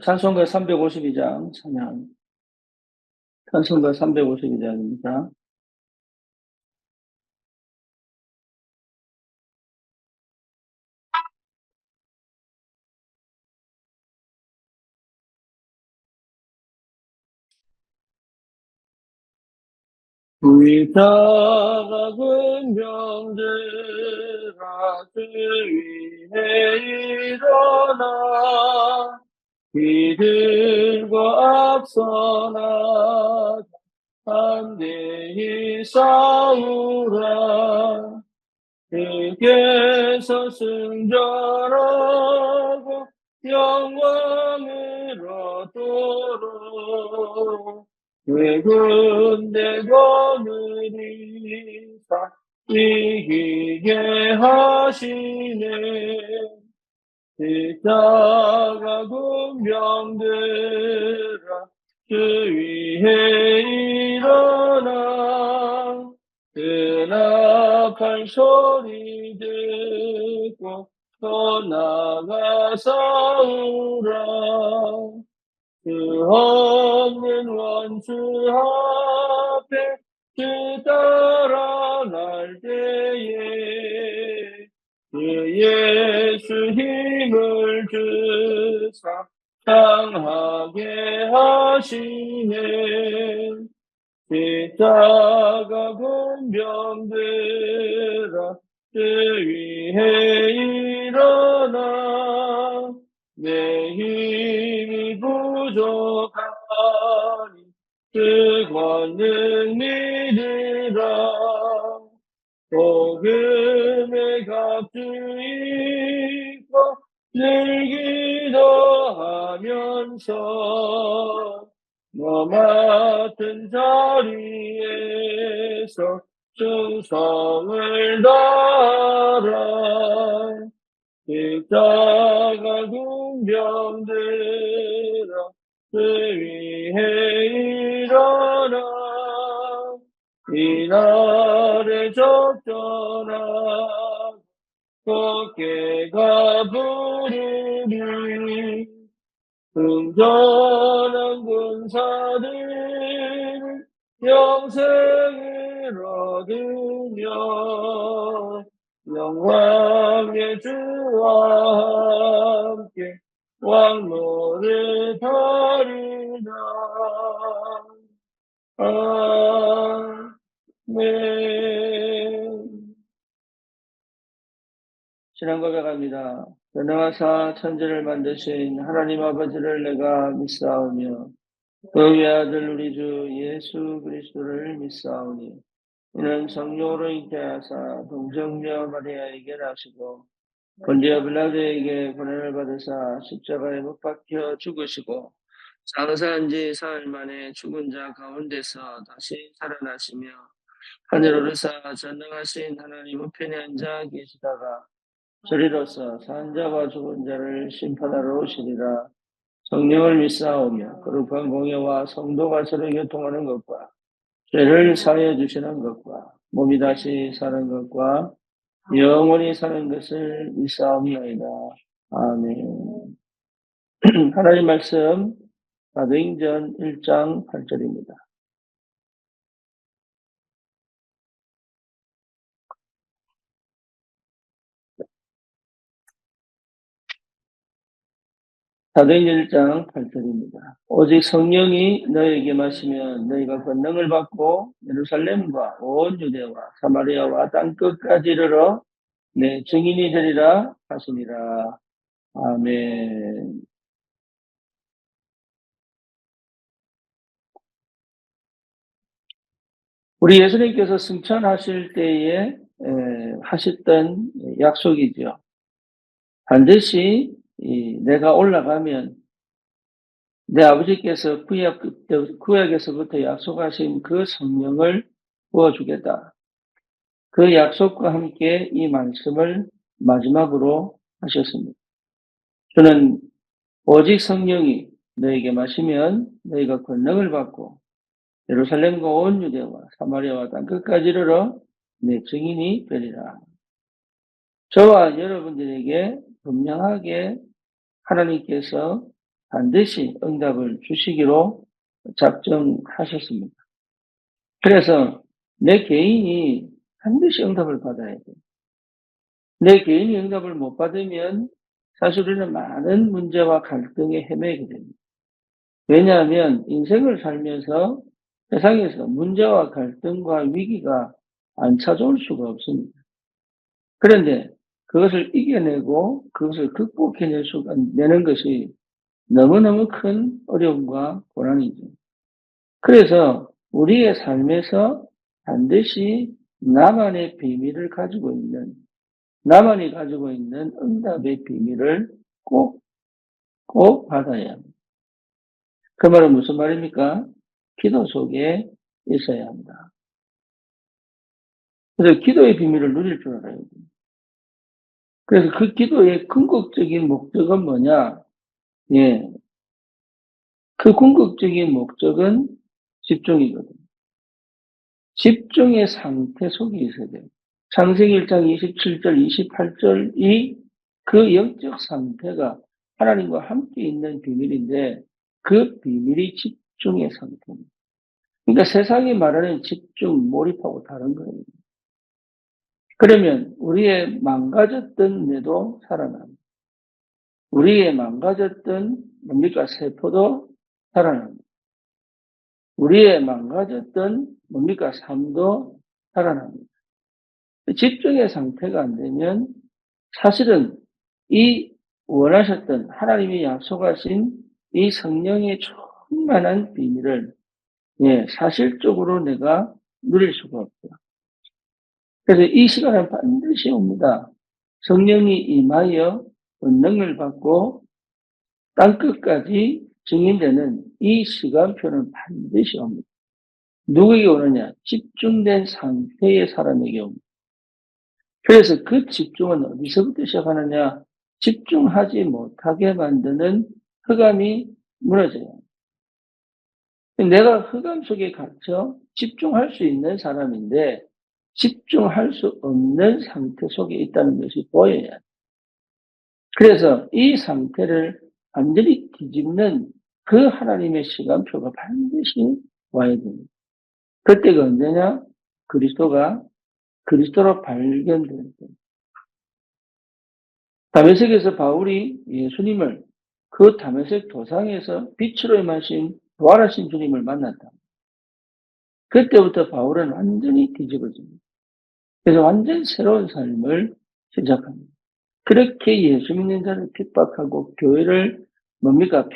찬송가 352장 찬양. 찬송가 352장입니다. 의자가 군병들아 주 위에 일어나 이들과 앞서 나가 담대히 싸우라. 주께서 승전하고 영광을 얻도록 그 군대 거느리사 이기게 하시네. 십자가 군병들아 주 위에 일어나 그 악한 소리 듣고 더 나아가 싸우라. 그 없는 원수 앞에 주 따라 날 때에 그 예수 힘을 주사 강하게 하시네. 십자가 군병들아 주 위에 일어나 내 힘이 부족하니 그 권능 믿으라. 복음의 값주 입고 늘 기도하면서 너 맡은 자리에서 충성을 다하라. 십자가 군병들아 주 위에 일어나 이날에 적전하고 어깨가 부르니 승전한 군사들 영생을 얻으며 영광의 주와 함께 왕노를 타리라. 아멘. 신앙 고백합니다. 전능하사 천지를 만드신 하나님 아버지를 내가 믿사오며 그의 아들 우리 주 예수 그리스도를 믿사오니 이는 성령으로 잉태하사 동정녀 마리아에게 나시고 본디오 빌라도에게 고난을 받으사 십자가에 못 박혀 죽으시고 장사한 지 사흘 만에 죽은 자 가운데서 다시 살아나시며 하늘 오르사 전능하신 하나님 우편에 앉아 계시다가 저리로서 산 자와 죽은 자를 심판하러 오시리라. 성령을 믿사오며 거룩한 공예와 성도가 서로 교통하는 것과 죄를 사하여 주시는 것과 몸이 다시 사는 것과 영원히 사는 것을 믿사옵나이다. 아멘. 하나님 말씀 사도행전 1장 8절입니다. 사도행전 1장 8절입니다. 오직 성령이 너에게 마시면 너희가 권능을 받고 예루살렘과 온 유대와 사마리아와 땅끝까지 이르러 내 증인이 되리라 하시니라. 아멘. 우리 예수님께서 승천하실 때에 하셨던 약속이죠. 반드시 내가 올라가면 내 아버지께서 구약에서부터 약속하신 그 성령을 부어주겠다. 그 약속과 함께 이 말씀을 마지막으로 하셨습니다. 저는 오직 성령이 너에게 마시면 너희가 권능을 받고 예루살렘과 온 유대와 사마리아와 땅끝까지 이르러 내 증인이 되리라. 저와 여러분들에게 분명하게 하나님께서 반드시 응답을 주시기로 작정하셨습니다. 그래서 내 개인이 반드시 응답을 받아야 돼요. 내 개인이 응답을 못 받으면 사실 우리는 많은 문제와 갈등에 헤매게 됩니다. 왜냐하면 인생을 살면서 세상에서 문제와 갈등과 위기가 안 찾아올 수가 없습니다. 그런데 그것을 이겨내고 그것을 극복해낼 수가 내는 것이 너무너무 큰 어려움과 고난이죠. 그래서 우리의 삶에서 반드시 나만의 비밀을 가지고 있는, 나만이 가지고 있는 응답의 비밀을 꼭 받아야 합니다. 그 말은 무슨 말입니까? 기도 속에 있어야 한다. 그래서 기도의 비밀을 누릴 줄 알아야 돼요. 그래서 그 기도의 궁극적인 목적은 뭐냐? 예. 그 궁극적인 목적은 집중이거든요. 집중의 상태 속에 있어야 돼요. 창세기 1장 27절, 28절이 그 영적 상태가 하나님과 함께 있는 비밀인데 그 비밀이 집중의 상태입니다. 그러니까 세상이 말하는 집중, 몰입하고 다른 거예요. 그러면 우리의 망가졌던 뇌도 살아납니다. 우리의 망가졌던 뭡니까? 세포도 살아납니다. 우리의 망가졌던 뭡니까? 삶도 살아납니다. 집중의 상태가 안 되면 사실은 이 원하셨던 하나님이 약속하신 이 성령의 충만한 비밀을 사실적으로 내가 누릴 수가 없어요. 그래서 이 시간은 반드시 옵니다. 성령이 임하여 권능을 받고 땅끝까지 증인되는 이 시간표는 반드시 옵니다. 누구에게 오느냐? 집중된 상태의 사람에게 옵니다. 그래서 그 집중은 어디서부터 시작하느냐? 집중하지 못하게 만드는 흑암이 무너져요. 내가 흑암 속에 갇혀 집중할 수 있는 사람인데 집중할 수 없는 상태 속에 있다는 것이 보여야 돼요. 그래서 이 상태를 완전히 뒤집는 그 하나님의 시간표가 반드시 와야 됩니다. 그때가 언제냐? 그리스도로 발견될 때. 다메섹에서 바울이 예수님을 그 다메섹 도상에서 빛으로 임하신 부활하신 주님을 만났다. 그때부터 바울은 완전히 뒤집어집니다. 그래서 완전 새로운 삶을 시작합니다. 그렇게 예수 믿는 자를 핍박하고 교회를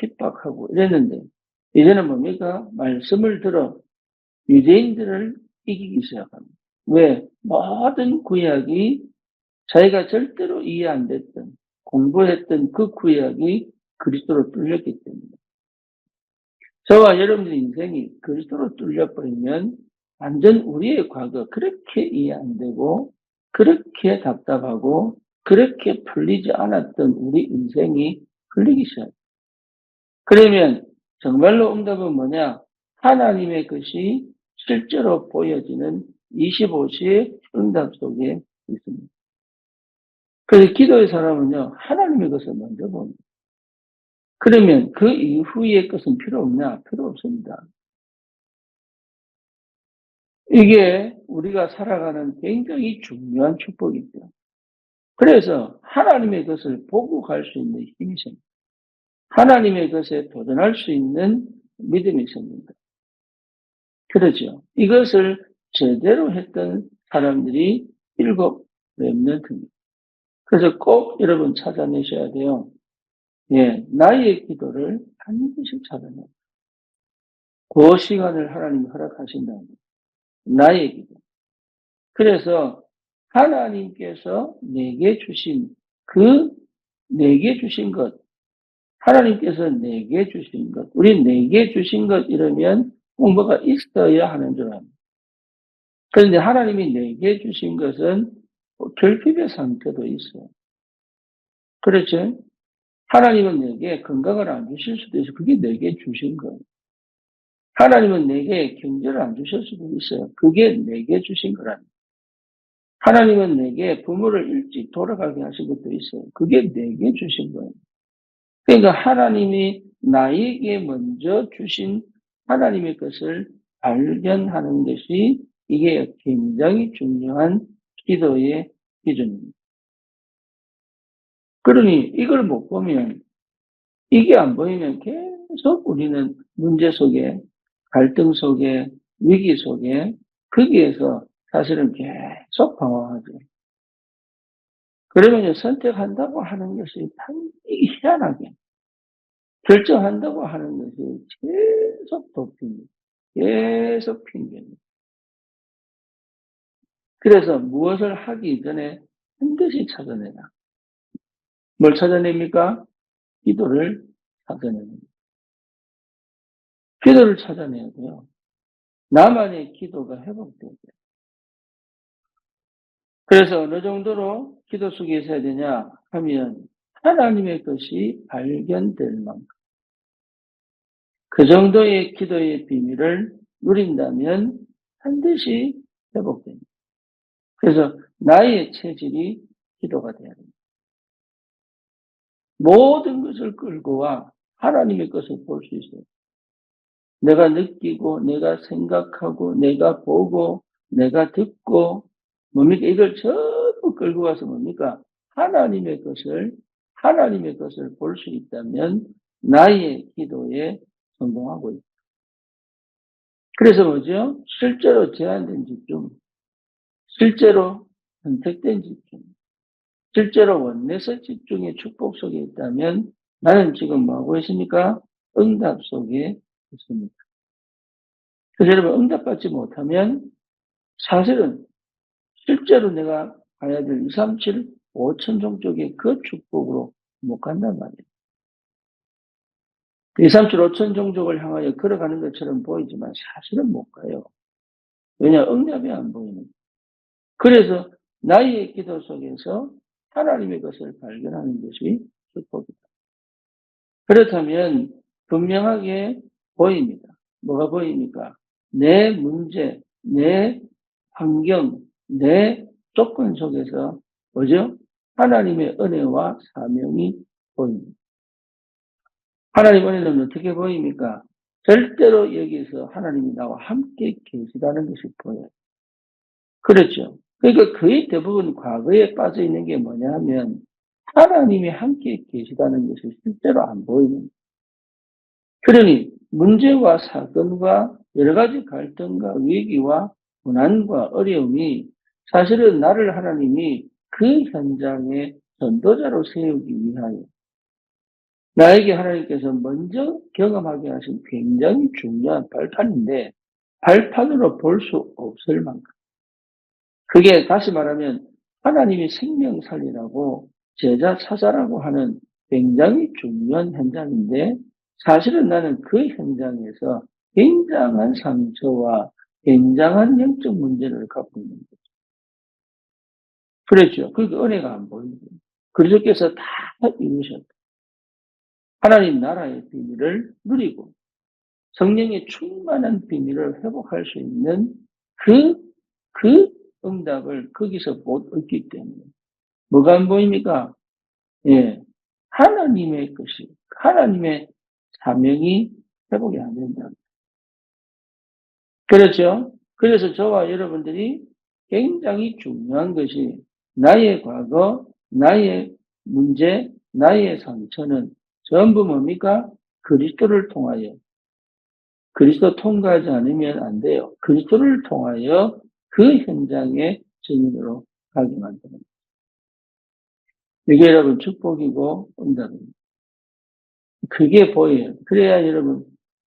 핍박하고 이랬는데 이제는 말씀을 들어 유대인들을 이기기 시작합니다. 왜? 모든 구약이 자기가 절대로 이해 안 됐던 공부했던 그 구약이 그리스도로 뚫렸기 때문에 저와 여러분들의 인생이 그리스도로 뚫려버리면 완전 우리의 과거 그렇게 이해 안 되고 그렇게 답답하고 그렇게 풀리지 않았던 우리 인생이 풀리기 시작해요. 그러면 정말로 응답은 뭐냐? 하나님의 것이 실제로 보여지는 25시의 응답 속에 있습니다. 그래서 기도의 사람은요, 하나님의 것을 먼저 봅니다. 그러면 그 이후의 것은 필요 없냐? 필요 없습니다. 이게 우리가 살아가는 굉장히 중요한 축복이죠. 그래서 하나님의 것을 보고 갈 수 있는 힘이 생깁니다. 하나님의 것에 도전할 수 있는 믿음이 생깁니다. 그렇죠. 이것을 제대로 했던 사람들이 7 렘넌트입니다. 그래서 꼭 여러분 찾아내셔야 돼요. 나의 기도를 반드시 찾아내요. 그 시간을 하나님이 허락하신다는 거예요. 나의 기도. 그래서 하나님께서 내게 주신 것, 하나님께서 내게 주신 것, 우리 내게 주신 것 이러면 공부가 있어야 하는 줄 압니다. 그런데 하나님이 내게 주신 것은 결핍의 상태도 있어요. 그렇죠? 하나님은 내게 건강을 안 주실 수도 있어요. 그게 내게 주신 거예요. 하나님은 내게 경제를 안 주실 수도 있어요. 그게 내게 주신 거랍니다. 하나님은 내게 부모를 일찍 돌아가게 하신 것도 있어요. 그게 내게 주신 거예요. 그러니까 하나님이 나에게 먼저 주신 하나님의 것을 발견하는 것이 이게 굉장히 중요한 기도의 기준입니다. 그러니 이걸 못 보면, 이게 안 보이면 계속 우리는 문제 속에, 갈등 속에, 위기 속에, 거기에서 사실은 계속 방황하죠. 그러면 선택한다고 하는 것이 참 희한하게, 결정한다고 하는 것이 계속 도피입니다. 계속 핑계입니다. 그래서 무엇을 하기 전에 반드시 찾아내라. 뭘 찾아냅니까? 기도를 찾아냅니다. 기도를 찾아내야 돼요. 나만의 기도가 회복돼야 돼요. 그래서 어느 정도로 기도 속에 있어야 되냐 하면 하나님의 것이 발견될 만큼 그 정도의 기도의 비밀을 누린다면 반드시 회복됩니다. 그래서 나의 체질이 기도가 돼야 됩니다. 모든 것을 끌고 와 하나님의 것을 볼 수 있어요. 내가 느끼고, 내가 생각하고, 내가 보고, 내가 듣고, 뭡니까? 이걸 전부 끌고 가서 뭡니까? 하나님의 것을 볼 수 있다면 나의 기도에 성공하고 있다. 그래서 뭐죠? 실제로 제한된 집중, 실제로 선택된 집중, 실제로 원내서 집중의 축복 속에 있다면 나는 지금 뭐하고 있습니까? 응답 속에 있습니다. 그래서 여러분 응답받지 못하면 사실은 실제로 내가 가야 될 2, 3, 7, 5천 종족의 그 축복으로 못 간단 말이에요. 2, 3, 7, 5천 종족을 향하여 걸어가는 것처럼 보이지만 사실은 못 가요. 왜냐? 응답이 안 보이는. 그래서 나의 기도 속에서 하나님의 것을 발견하는 것이 축복이다. 그렇다면 분명하게 보입니다. 뭐가 보입니까? 내 문제, 내 환경, 내 조건 속에서 뭐죠? 하나님의 은혜와 사명이 보입니다. 하나님 은혜는 어떻게 보입니까? 절대로 여기서 하나님이 나와 함께 계시다는 것이 보여요. 그렇죠. 그러니까 거의 대부분 과거에 빠져 있는 게 뭐냐 하면 하나님이 함께 계시다는 것이 실제로 안 보이는. 그러니 문제와 사건과 여러 가지 갈등과 위기와 고난과 어려움이 사실은 나를 하나님이 그 현장에 전도자로 세우기 위하여 나에게 하나님께서 먼저 경험하게 하신 굉장히 중요한 발판인데 발판으로 볼 수 없을 만큼 그게 다시 말하면 하나님이 생명 살리라고 제자 찾아라고 하는 굉장히 중요한 현장인데 사실은 나는 그 현장에서 굉장한 상처와 굉장한 영적 문제를 갖고 있는 거죠. 그렇죠. 그러니까 은혜가 안 보이죠. 그리스도께서 다 이루셨다. 하나님 나라의 비밀을 누리고 성령의 충만한 비밀을 회복할 수 있는 그 응답을 거기서 못 얻기 때문에 뭐가 안 보입니까? 예, 하나님의 것이 하나님의 사명이 회복이 안 된다. 그렇죠? 그래서 저와 여러분들이 굉장히 중요한 것이 나의 과거, 나의 문제, 나의 상처는 전부 뭡니까? 그리스도를 통하여 그리스도 통과하지 않으면 안 돼요. 그리스도를 통하여 그 현장의 증인으로 가게 만드는 거예요. 이게 여러분 축복이고 응답입니다. 그게 보여요. 그래야 여러분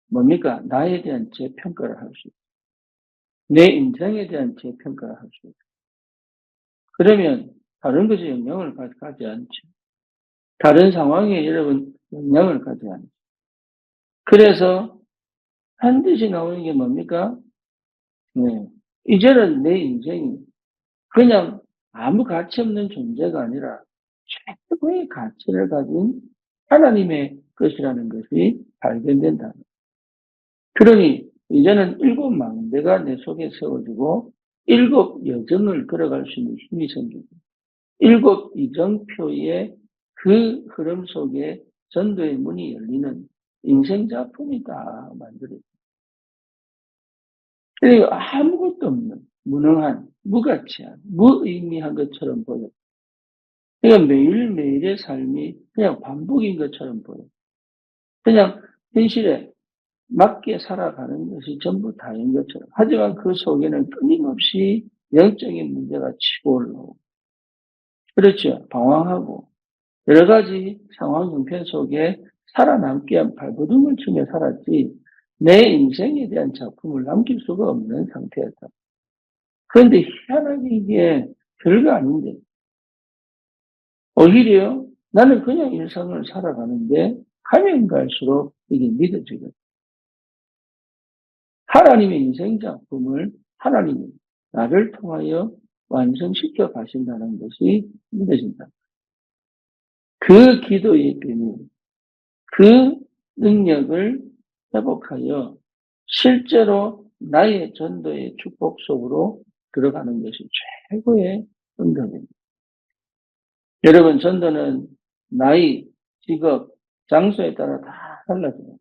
뭡니까? 나에 대한 재평가를 할 수 있어요. 내 인생에 대한 재평가를 할 수 있어요. 그러면 다른 것에 영향을 가지 않죠. 다른 상황에 여러분 영향을 가지 않죠. 그래서 반드시 나오는 게 뭡니까? 네. 이제는 내 인생이 그냥 아무 가치 없는 존재가 아니라 최고의 가치를 가진 하나님의 것이라는 것이 발견된다. 그러니 이제는 7 망대가 내 속에 세워지고 7 여정을 걸어갈 수 있는 힘이 생기고 7 이정표의 그 흐름 속에 전도의 문이 열리는 인생 작품이 다 만들어요. 그러니까 아무것도 없는, 무능한, 무가치한, 무의미한 것처럼 보여요. 그러니까 매일매일의 삶이 그냥 반복인 것처럼 보여요. 그냥 현실에 맞게 살아가는 것이 전부 다인 것처럼. 하지만 그 속에는 끊임없이 영적인 문제가 치고 올라오고, 그렇죠. 방황하고, 여러 가지 상황 형편 속에 살아남기 위한 발버둥을 치며 살았지, 내 인생에 대한 작품을 남길 수가 없는 상태였다. 그런데 희한하게 이게 별거 아닌데, 오히려 나는 그냥 일상을 살아가는데, 가면 갈수록 이게 믿어지거든. 하나님의 인생 작품을 하나님이 나를 통하여 완성시켜 가신다는 것이 믿어진다. 그 기도의 비밀, 그 능력을 회복하여 실제로 나의 전도의 축복 속으로 들어가는 것이 최고의 응답입니다. 여러분, 전도는 나이, 직업, 장소에 따라 다 달라져요.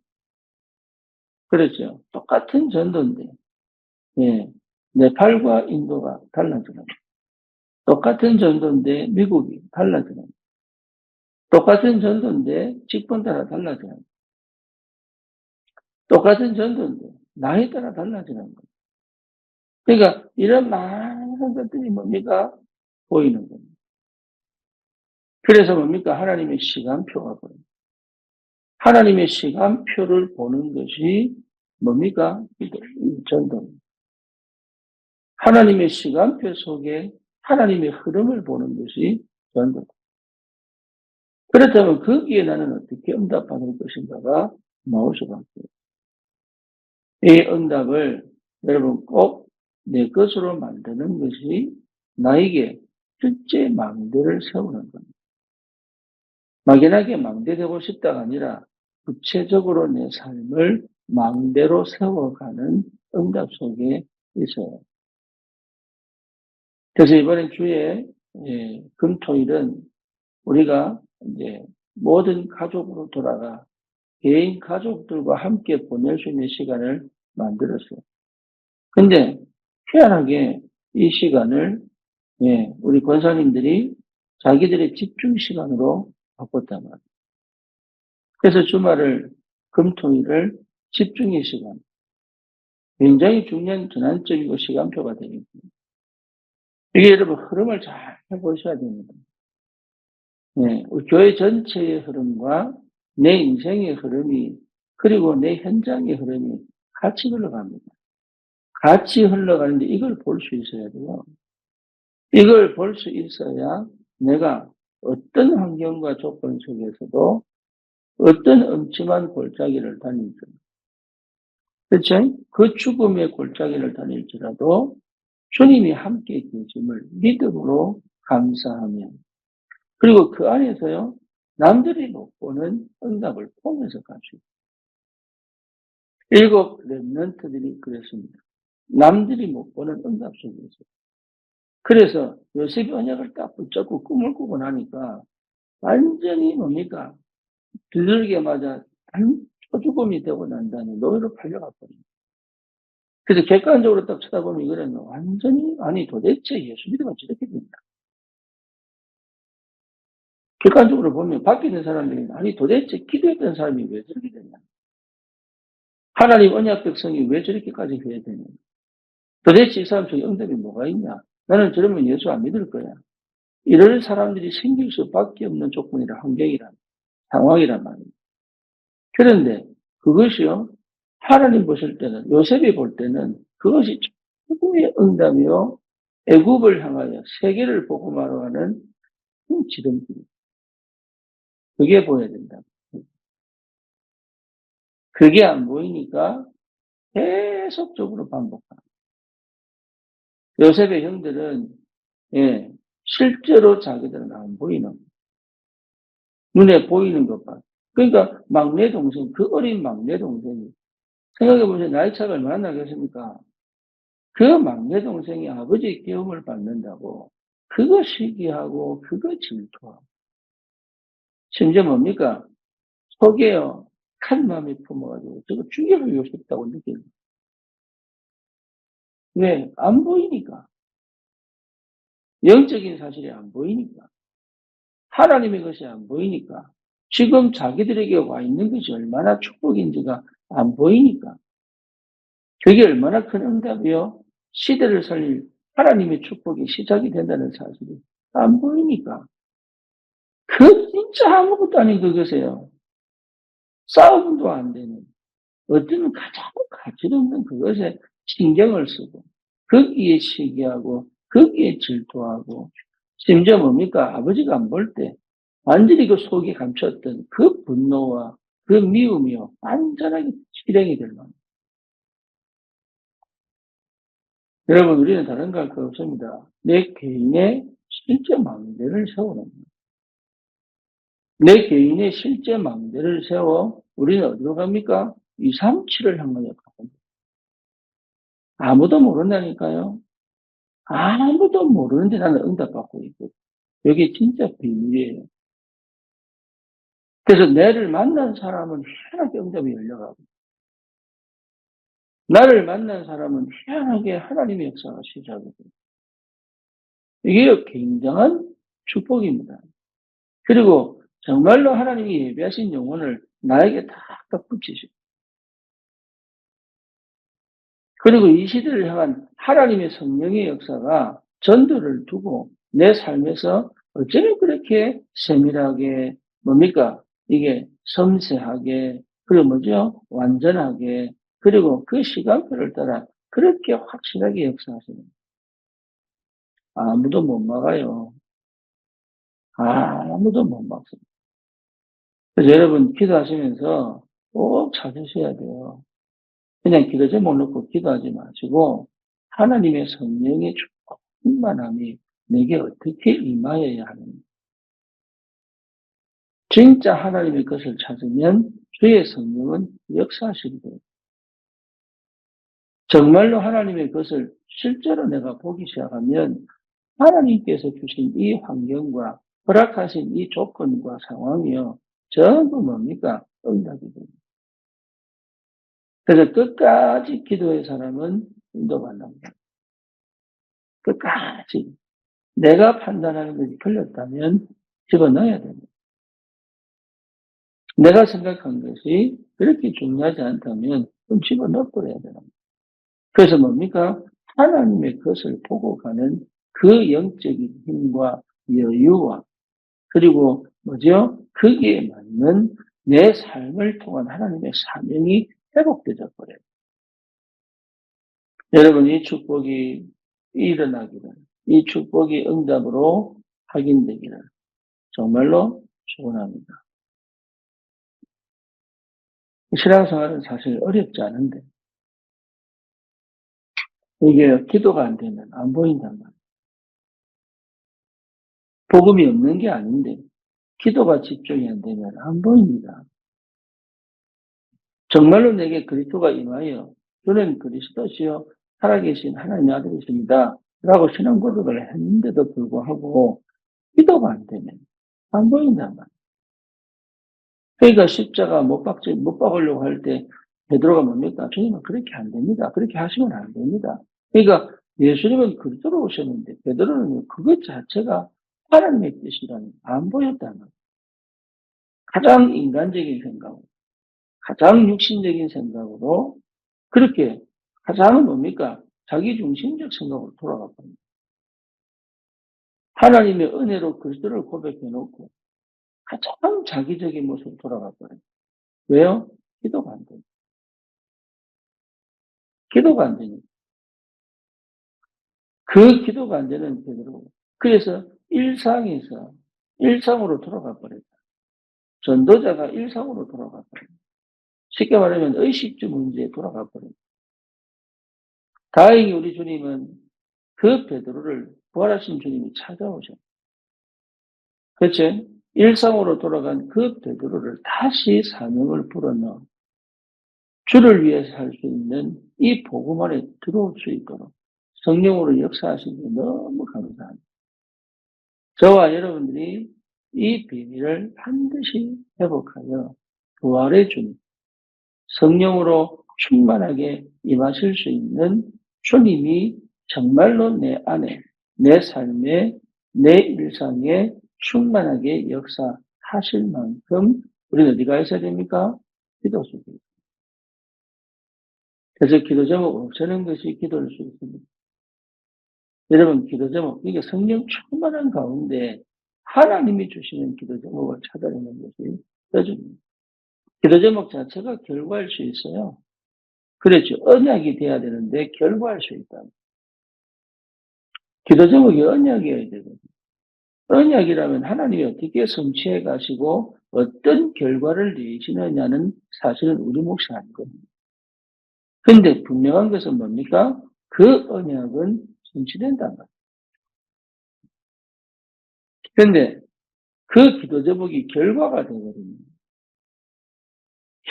그렇죠. 똑같은 전도인데, 예, 네팔과 인도가 달라져요. 똑같은 전도인데 미국이 달라져요. 똑같은 전도인데 직분 따라 달라져요. 똑같은 전도인데 나이 따라 달라지는 거예요. 그러니까 이런 많은 것들이 뭡니까? 보이는 겁니다. 그래서 뭡니까? 하나님의 시간표가 보여요. 하나님의 시간표를 보는 것이 뭡니까? 이 전도입니다. 하나님의 시간표 속에 하나님의 흐름을 보는 것이 전도입니다. 그렇다면 거기에 나는 어떻게 응답받을 것인가가 나올 수밖에 없어요. 이 응답을 여러분 꼭 내 것으로 만드는 것이 나에게 실제 망대를 세우는 겁니다. 막연하게 망대되고 싶다가 아니라 구체적으로 내 삶을 망대로 세워가는 응답 속에 있어요. 그래서 이번에 주에 금토일은 우리가 이제 모든 가족으로 돌아가 개인 가족들과 함께 보낼 수 있는 시간을 만들었어요. 근데 희한하게 이 시간을 우리 권사님들이 자기들의 집중 시간으로 바꿨단 말이에요. 그래서 주말을 금토일을 집중의 시간, 굉장히 중요한 전환점이고 시간표가 되겠습니다. 이게 여러분 흐름을 잘 해보셔야 됩니다. 우리 교회 전체의 흐름과 내 인생의 흐름이 그리고 내 현장의 흐름이 같이 흘러갑니다. 같이 흘러가는데 이걸 볼 수 있어야 돼요. 이걸 볼 수 있어야 내가 어떤 환경과 조건 속에서도 어떤 음침한 골짜기를 다닐지, 그렇죠? 그 죽음의 골짜기를 다닐지라도 주님이 함께 계심을 믿음으로 감사하며, 그리고 그 안에서요, 남들이 못 보는 응답을 보면서 갈 수 있어요. 7 렘넌트들이 그랬습니다. 남들이 못 보는 응답 속에서. 그래서 요셉이 언약을 딱 붙잡고 꿈을 꾸고 나니까 완전히 뭡니까? 두들겨 맞아 초죽음이 되고 난 다음에 노예로 팔려갔거든요. 그래서 객관적으로 딱 쳐다보면 이거는 완전히, 아니 도대체 예수 믿으면 저렇게 된다. 객관적으로 보면 밖에 있는 사람들이 아니 도대체 기도했던 사람이 왜 저렇게 되냐. 하나님 언약 백성이 왜 저렇게까지 해야 되냐. 도대체 이 사람 속에 응답이 뭐가 있냐. 나는 저러면 예수 안 믿을 거야. 이럴 사람들이 생길 수밖에 없는 조건이라, 환경이란, 상황이란 말이에요. 그런데 그것이요, 하나님 보실 때는, 요셉이 볼 때는 그것이 최고의 응답이요, 애굽을 향하여 세계를 복음하러 가는 지름길. 그게 보여야 된다. 그게 안 보이니까 계속적으로 반복하는. 요셉의 형들은 실제로 자기들은 안 보이는, 눈에 보이는 것만. 그러니까 막내 동생, 그 어린 막내 동생이, 생각해보세요. 나이 차가 얼마나 나겠습니까? 그 막내 동생이 아버지의 계엄을 받는다고 그거 시기하고 그거 질투하고, 심지어 뭡니까? 속에요, 악한 마음이 품어가지고 저거 죽여버리고 싶다고 느껴요. 왜? 안 보이니까. 영적인 사실이 안 보이니까. 하나님의 것이 안 보이니까. 지금 자기들에게 와 있는 것이 얼마나 축복인지가 안 보이니까. 그게 얼마나 큰 응답이요? 시대를 살릴 하나님의 축복이 시작이 된다는 사실이 안 보이니까. 그 진짜 아무것도 아닌 그것이에요. 싸움도 안 되는. 어쩌면 가장 가치없는 그것에 신경을 쓰고, 거기에 시기하고, 거기에 질투하고, 심지어 뭡니까? 아버지가 안 볼 때, 완전히 그 속이 감췄던 그 분노와 그 미움이요. 완전하게 실행이 될 만합니다. 여러분, 우리는 다른 거 할 거 없습니다. 내 개인의 실제 마음대를 세우는 거예요. 내 개인의 실제 마음대를 세워 우리는 어디로 갑니까? 237을 향하여 갑니다. 아무도 모른다니까요. 아무도 모르는데 나는 응답받고 있고. 여기 진짜 비밀이에요. 그래서 나를 만난 사람은 희한하게 응답이 열려가고, 나를 만난 사람은 희한하게 하나님의 역사가 시작이 돼요. 이게 굉장한 축복입니다. 그리고 정말로 하나님이 예비하신 영혼을 나에게 탁탁 붙이시고, 그리고 이 시대를 향한 하나님의 성령의 역사가 전도를 두고 내 삶에서 어쩌면 그렇게 세밀하게, 뭡니까? 이게 섬세하게, 그리고 뭐죠? 완전하게, 그리고 그 시간표를 따라 그렇게 확실하게 역사하시는. 아무도 못 막아요. 아무도 못 막습니다. 그래서 여러분 기도하시면서 꼭 찾으셔야 돼요. 그냥 기도 제목 놓고 기도하지 마시고 하나님의 성령의 충만함이 내게 어떻게 임하여야 하는지. 진짜 하나님의 것을 찾으면 주의 성령은 역사하시게 돼요. 정말로 하나님의 것을 실제로 내가 보기 시작하면 하나님께서 주신 이 환경과 허락하신 이 조건과 상황이요. 전부 뭡니까? 응답이 됩니다. 그래서 끝까지 기도의 사람은 인도받는다. 끝까지. 내가 판단하는 것이 틀렸다면 집어넣어야 됩니다. 내가 생각한 것이 그렇게 중요하지 않다면 좀 집어넣어버려야 됩니다. 그래서 뭡니까? 하나님의 것을 보고 가는 그 영적인 힘과 여유와 그리고 뭐죠? 거기에 맞는 내 삶을 통한 하나님의 사명이 회복되어 버려요. 여러분, 이 축복이 일어나기를, 이 축복이 응답으로 확인되기를 정말로 축원합니다. 신앙생활은 사실 어렵지 않은데 이게 기도가 안 되면 안 보인단 말이에요. 복음이 없는 게 아닌데 기도가 집중이 안 되면 안 보입니다. 정말로 내게 그리스도가 임하여 저는 그리스도시요 살아계신 하나님의 아들이십니다. 라고 신앙 고백을 했는데도 불구하고 기도가 안 되면 안 보인단 말이에요. 그러니까 십자가 못 박으려고 할 때 베드로가 뭡니까? 주님은 그렇게 안 됩니다. 그렇게 하시면 안 됩니다. 그러니까 예수님은 그리스도로 오셨는데 베드로는 그것 자체가 하나님의 뜻이라는 안 보였다는 거예요. 가장 인간적인 생각, 가장 육신적인 생각으로 그렇게 가장 뭡니까? 자기 중심적 생각으로 돌아가 버립니다. 하나님의 은혜로 그리스도를 고백해 놓고 가장 자기적인 모습으로 돌아가 버려요. 왜요? 기도가 안 돼요. 기도가 안 되니까. 그 기도가 안 되는 베드로. 그래서 일상으로 돌아가 버렸다. 전도자가 일상으로 돌아가 버렸다. 쉽게 말하면 의식주 문제에 돌아가 버렸다. 다행히 우리 주님은 그 베드로를 부활하신 주님이 찾아오셨다. 그렇죠? 일상으로 돌아간 그 베드로를 다시 사명을 불어넣어 주를 위해서 살 수 있는 이 복음 안에 들어올 수 있도록 성령으로 역사하신 게 너무 감사합니다. 저와 여러분들이 이 비밀을 반드시 회복하여 부활의 주님, 성령으로 충만하게 임하실 수 있는 주님이 정말로 내 안에, 내 삶에, 내 일상에 충만하게 역사하실 만큼 우리는 어디가 있어야 됩니까? 기도 속에. 그래서 기도 제목 없애는 것이 기도일 수 있습니다. 여러분, 기도 제목, 이게 성령 충만한 가운데 하나님이 주시는 기도 제목을 찾아내는 것이 여줍니다. 기도 제목 자체가 결과일 수 있어요. 그렇죠. 언약이 돼야 되는데 결과할 수 있다. 기도 제목이 언약이어야 되거든요. 언약이라면 하나님이 어떻게 성취해 가시고 어떤 결과를 내시느냐는 사실은 우리 몫이 아니거든요. 근데 분명한 것은 뭡니까? 그 언약은 성취된다는 거예요. 근데 그 기도 제목이 결과가 되거든요.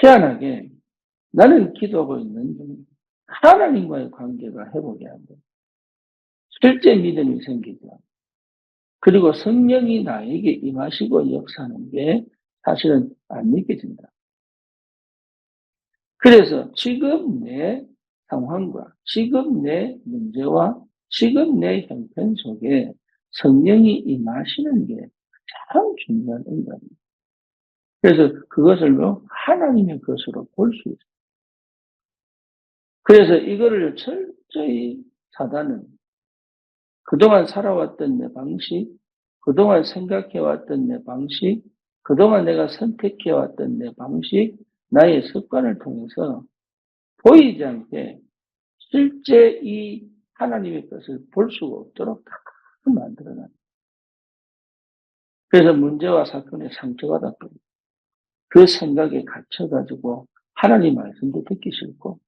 희한하게 나는 기도하고 있는 중 하나님과의 관계가 회복이 안 돼. 실제 믿음이 생기죠. 그리고 성령이 나에게 임하시고 역사하는 게 사실은 안 믿겨진다. 그래서 지금 내 상황과 지금 내 문제와 지금 내 형편 속에 성령이 임하시는 게 참 중요한 응답입니다. 그래서 그것을 하나님의 것으로 볼 수 있어요. 그래서 이거를 철저히 사단은 그동안 살아왔던 내 방식, 그동안 생각해왔던 내 방식, 그동안 내가 선택해왔던 내 방식, 나의 습관을 통해서 보이지 않게 실제 이 하나님의 것을 볼 수가 없도록 다 만들어놔요. 그래서 문제와 사건에 상처받았고 그 생각에 갇혀가지고 하나님 말씀도 듣기 싫고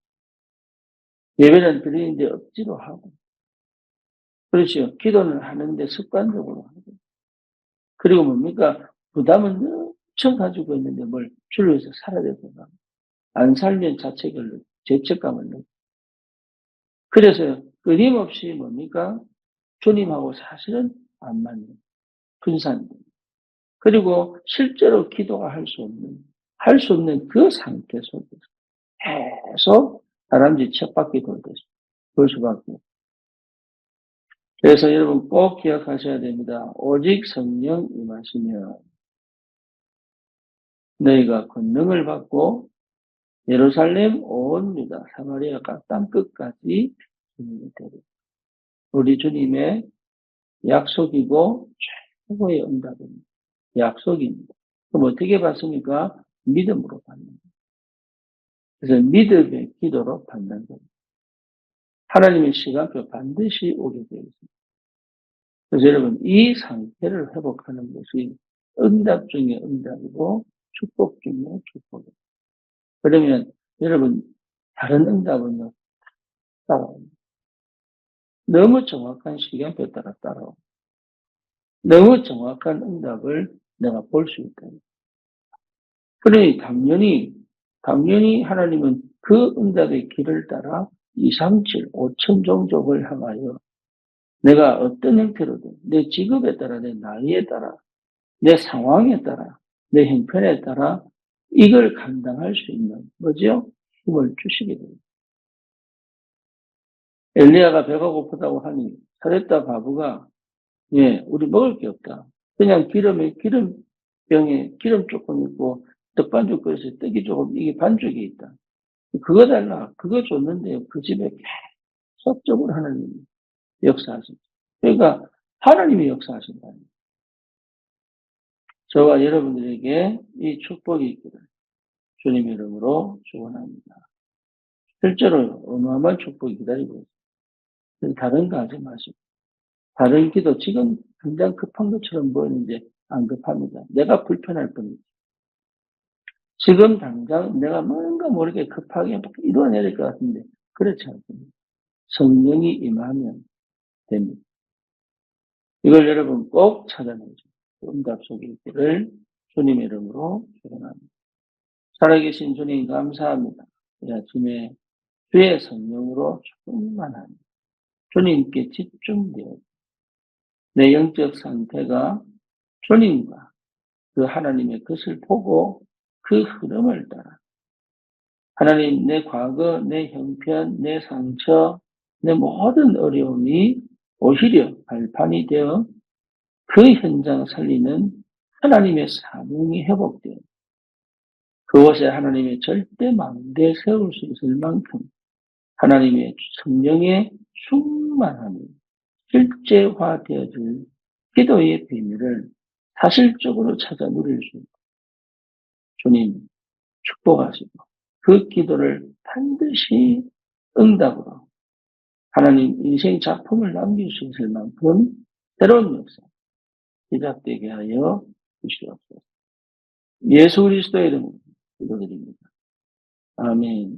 예배는 드리는데 억지로 하고 그렇죠. 기도는 하는데 습관적으로 하고 그리고 뭡니까? 부담은 엄청 가지고 있는데 뭘 주를 위해서 살아야 되구나. 안 살면 자책을, 죄책감을 느끼고. 그래서 끊임없이 뭡니까? 주님하고 사실은 안 맞는 분산. 그리고 실제로 기도가 할 수 없는 그 상태 속에서 계속 다람쥐 쳇바퀴 돌 수밖에 없어요. 그래서 여러분 꼭 기억하셔야 됩니다. 오직 성령 임하시면 너희가 권능을 받고 예루살렘 온 유다 사마리아 각 땅끝까지 주님이 되리. 우리 주님의 약속이고 최고의 응답입니다. 약속입니다. 그럼 어떻게 받습니까? 믿음으로 받는 거예요. 그래서 믿음의 기도로 받는 거예요. 하나님의 시간표 반드시 오게 되어 있습니다. 그래서 여러분 이 상태를 회복하는 것이 응답 중에 응답이고 축복 중에 축복이에요. 그러면 여러분 다른 응답은요 따라옵니다. 너무 정확한 시간표에 따라 따라옵니다. 너무 정확한 응답을 내가 볼 수 있다. 그러니 당연히 하나님은 그 응답의 길을 따라 237, 5천 종족을 향하여 내가 어떤 형태로든 내 직업에 따라 내 나이에 따라 내 상황에 따라 내 형편에 따라 이걸 감당할 수 있는 뭐죠? 힘을 주시게 됩니다. 엘리야가 배가 고프다고 하니 사렙다 과부가 우리 먹을 게 없다. 그냥 기름병에 기름 조금 있고 떡반죽 그릇에 떡이 조금 이게 반죽이 있다. 그거 달라. 그거 줬는데 그 집에 계속적으로 하나님이 역사하신다. 그러니까 하나님이 역사하신다. 저와 여러분들에게 이 축복이 있기를 주님의 이름으로 축원합니다. 실제로 어마어마한 축복이 기다리고 있어요. 다른 거 하지 마시고 다른 기도 지금 당장 급한 것처럼 보이는데 안 급합니다. 내가 불편할 뿐이지. 지금 당장 내가 뭔가 모르게 급하게 이뤄내야 될 것 같은데 그렇지 않습니다. 성령이 임하면 됩니다. 이걸 여러분 꼭 찾아내죠. 응답 속에 있기를 주님의 이름으로 축원합니다. 살아계신 주님 감사합니다. 이 아침에 주의 성령으로 충만한 주님께 집중되어 내 영적 상태가 주님과 그 하나님의 것을 보고 그 흐름을 따라 하나님, 내 과거, 내 형편, 내 상처, 내 모든 어려움이 오히려 발판이 되어 그 현장을 살리는 하나님의 사명이 회복되어 그곳에 하나님의 절대 망대 세울 수 있을 만큼 하나님의 성령의 충만함이 실제화되어질 기도의 비밀을 사실적으로 찾아 누릴 수 있고 주님 축복하시고 그 기도를 반드시 응답으로 하나님 인생 작품을 남길 수 있을 만큼 새로운 역사 시작되게 하여 주시옵소서. 예수 그리스도의 이름으로 기도드립니다. 아멘.